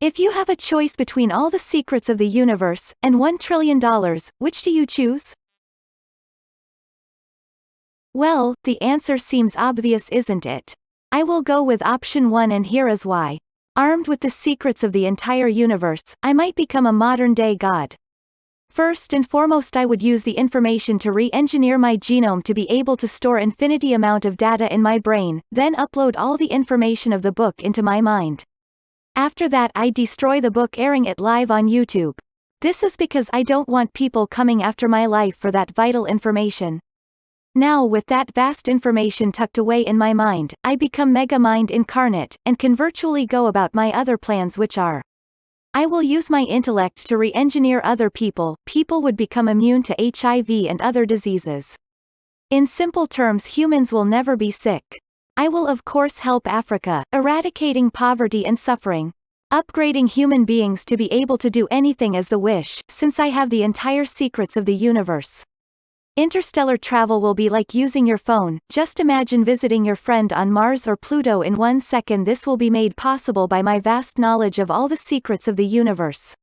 If you have a choice between all the secrets of the universe and $1 trillion, which do you choose? Well, the answer seems obvious, isn't it? I will go with option 1, and here is why. Armed with the secrets of the entire universe, I might become a modern-day god. First and foremost, I would use the information to re-engineer my genome to be able to store infinity amount of data in my brain, then upload all the information of the book into my mind. After that, I destroy the book, airing it live on YouTube. This is because I don't want people coming after my life for that vital information. Now, with that vast information tucked away in my mind, I become Mega Mind incarnate, and can virtually go about my other plans, which are: I will use my intellect to re-engineer other people. People would become immune to HIV and other diseases. In simple terms, humans will never be sick. I will of course help Africa, eradicating poverty and suffering. Upgrading human beings to be able to do anything as the wish, since I have the entire secrets of the universe. Interstellar travel will be like using your phone. Just imagine visiting your friend on Mars or Pluto in 1 second. This will be made possible by my vast knowledge of all the secrets of the universe.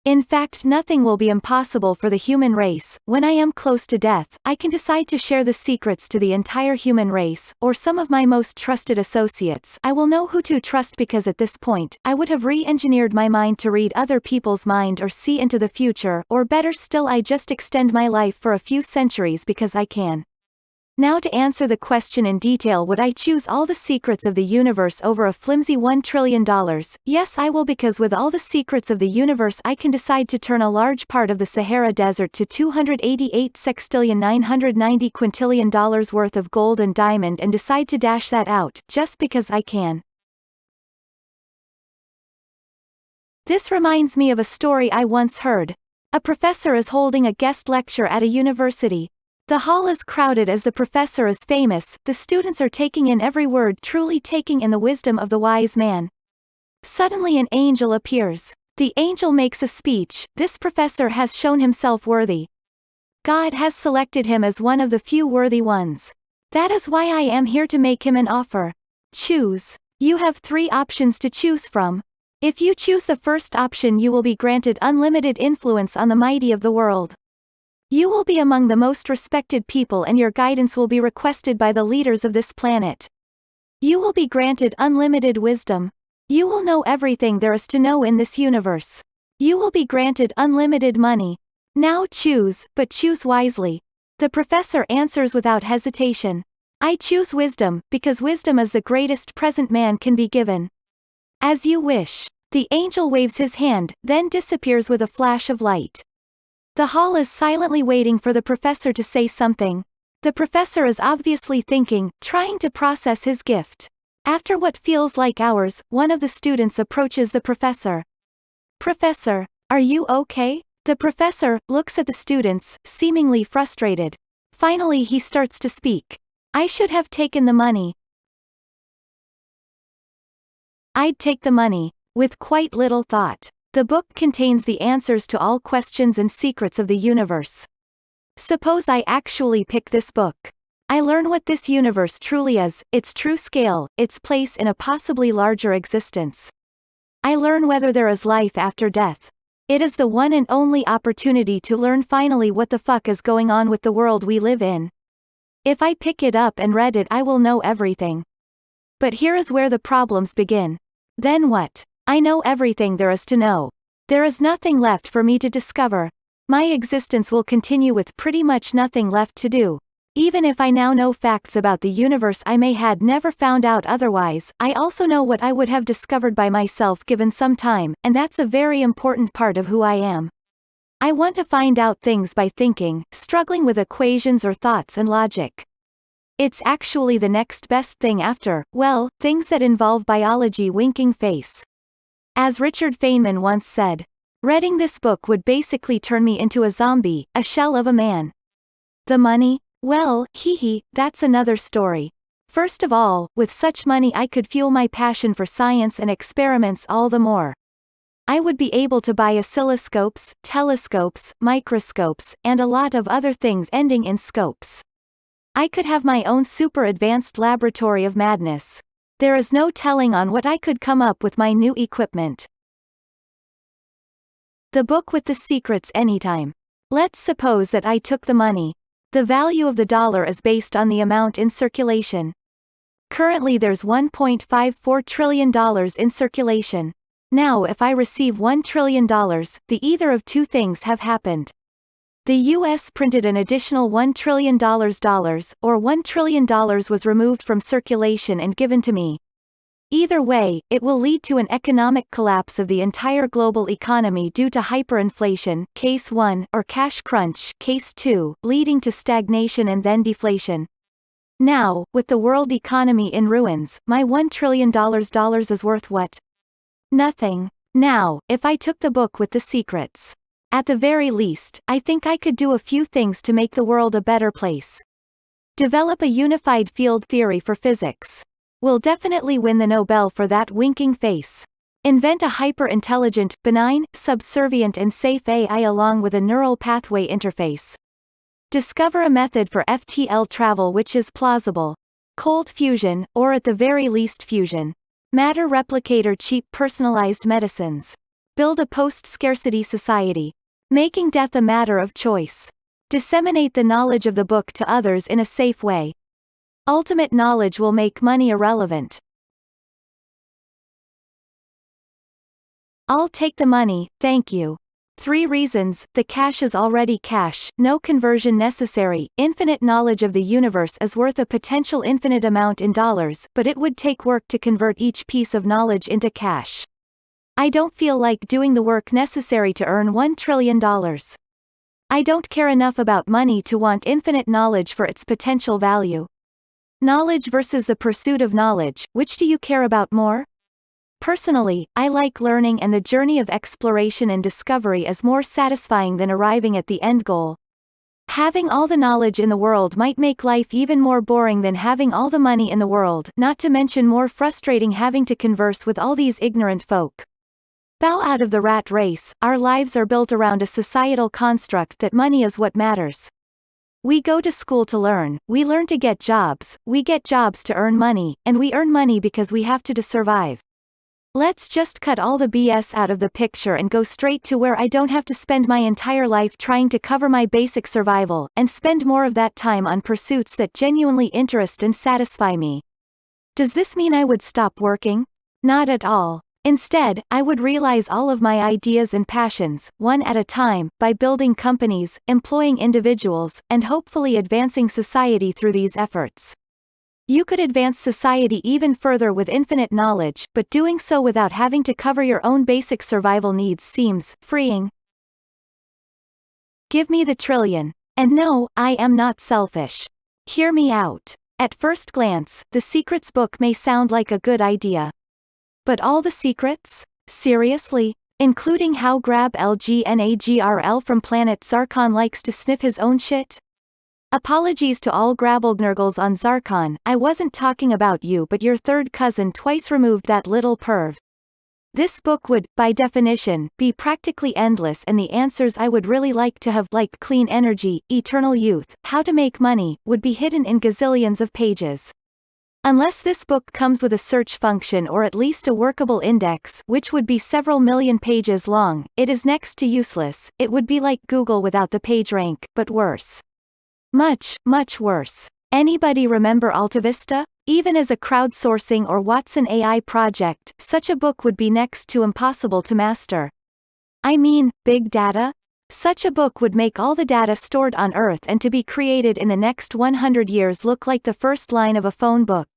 In fact, nothing will be impossible for the human race. When I am close to death, I can decide to share the secrets to the entire human race, or some of my most trusted associates. I will know who to trust, because at this point, I would have re-engineered my mind to read other people's mind or see into the future, or better still, I just extend my life for a few centuries because I can. Now, to answer the question in detail, would I choose all the secrets of the universe over a flimsy $1 trillion? Yes, I will, because with all the secrets of the universe, I can decide to turn a large part of the Sahara Desert to $288 worth of gold and diamond, and decide to dash that out, just because I can. This reminds me of a story I once heard. A professor is holding a guest lecture at a university. The hall is crowded as the professor is famous. The students are taking in every word, truly taking in the wisdom of the wise man. Suddenly an angel appears. The angel makes a speech. This professor has shown himself worthy. God has selected him as one of the few worthy ones. That is why I am here to make him an offer. Choose. You have 3 options to choose from. If you choose the first option, you will be granted unlimited influence on the mighty of the world. You will be among the most respected people, and your guidance will be requested by the leaders of this planet. You will be granted unlimited wisdom. You will know everything there is to know in this universe. You will be granted unlimited money. Now choose, but choose wisely. The professor answers without hesitation. I choose wisdom, because wisdom is the greatest present man can be given. As you wish. The angel waves his hand, then disappears with a flash of light. The hall is silently waiting for the professor to say something. The professor is obviously thinking, trying to process his gift. After what feels like hours, one of the students approaches the professor. Professor, are you okay? The professor looks at the students, seemingly frustrated. Finally, he starts to speak. I should have taken the money. I'd take the money, with quite little thought. The book contains the answers to all questions and secrets of the universe. Suppose I actually pick this book. I learn what this universe truly is, its true scale, its place in a possibly larger existence. I learn whether there is life after death. It is the one and only opportunity to learn finally what the fuck is going on with the world we live in. If I pick it up and read it, I will know everything. But here is where the problems begin. Then what? I know everything there is to know. There is nothing left for me to discover. My existence will continue with pretty much nothing left to do. Even if I now know facts about the universe I may had never found out otherwise, I also know what I would have discovered by myself given some time, and that's a very important part of who I am. I want to find out things by thinking, struggling with equations or thoughts and logic. It's actually the next best thing after, well, things that involve biology. Winking face. As Richard Feynman once said, reading this book would basically turn me into a zombie, a shell of a man. The money? Well, that's another story. First of all, with such money I could fuel my passion for science and experiments all the more. I would be able to buy oscilloscopes, telescopes, microscopes, and a lot of other things ending in scopes. I could have my own super advanced laboratory of madness. There is no telling on what I could come up with my new equipment. The book with the secrets anytime. Let's suppose that I took the money. The value of the dollar is based on the amount in circulation. Currently there's $1.54 trillion in circulation. Now if I receive $1 trillion, the either of two things have happened. The US printed an additional $1 trillion, or $1 trillion was removed from circulation and given to me. Either way, it will lead to an economic collapse of the entire global economy due to hyperinflation, case 1, or cash crunch, case 2, leading to stagnation and then deflation. Now, with the world economy in ruins, my $1 trillion is worth what? Nothing. Now, if I took the book with the secrets. At the very least, I think I could do a few things to make the world a better place. Develop a unified field theory for physics. We'll definitely win the Nobel for that winking face. Invent a hyper-intelligent, benign, subservient and safe AI along with a neural pathway interface. Discover a method for FTL travel which is plausible. Cold fusion, or at the very least fusion. Matter replicator cheap personalized medicines. Build a post-scarcity society. Making death a matter of choice. Disseminate the knowledge of the book to others in a safe way. Ultimate knowledge will make money irrelevant. I'll take the money, thank you. 3 reasons: the cash is already cash, no conversion necessary, infinite knowledge of the universe is worth a potential infinite amount in dollars, but it would take work to convert each piece of knowledge into cash. I don't feel like doing the work necessary to earn $1 trillion. I don't care enough about money to want infinite knowledge for its potential value. Knowledge versus the pursuit of knowledge, which do you care about more? Personally, I like learning and the journey of exploration and discovery is more satisfying than arriving at the end goal. Having all the knowledge in the world might make life even more boring than having all the money in the world, not to mention more frustrating having to converse with all these ignorant folk. Bow out of the rat race. Our lives are built around a societal construct that money is what matters. We go to school to learn, we learn to get jobs, we get jobs to earn money, and we earn money because we have to survive. Let's just cut all the BS out of the picture and go straight to where I don't have to spend my entire life trying to cover my basic survival, and spend more of that time on pursuits that genuinely interest and satisfy me. Does this mean I would stop working? Not at all. Instead, I would realize all of my ideas and passions, one at a time, by building companies, employing individuals, and hopefully advancing society through these efforts. You could advance society even further with infinite knowledge, but doing so without having to cover your own basic survival needs seems freeing. Give me the trillion. And no, I am not selfish. Hear me out. At first glance, the secrets book may sound like a good idea. But all the secrets? Seriously? Including how Grab LGNAGRL from planet Zarkon likes to sniff his own shit? Apologies to all Grabblegnurgles on Zarkon, I wasn't talking about you but your third cousin twice removed, that little perv. This book would, by definition, be practically endless and the answers I would really like to have, like clean energy, eternal youth, how to make money, would be hidden in gazillions of pages. Unless this book comes with a search function or at least a workable index, which would be several million pages long, it is next to useless. It would be like Google without the PageRank, but worse. Much, much worse. Anybody remember AltaVista? Even as a crowdsourcing or Watson AI project, such a book would be next to impossible to master. I mean, big data? Such a book would make all the data stored on Earth and to be created in the next 100 years look like the first line of a phone book.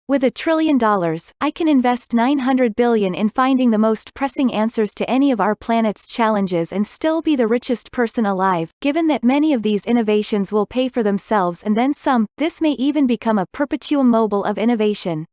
With $1 trillion, I can invest $900 billion in finding the most pressing answers to any of our planet's challenges and still be the richest person alive. Given that many of these innovations will pay for themselves and then some, this may even become a perpetuum mobile of innovation.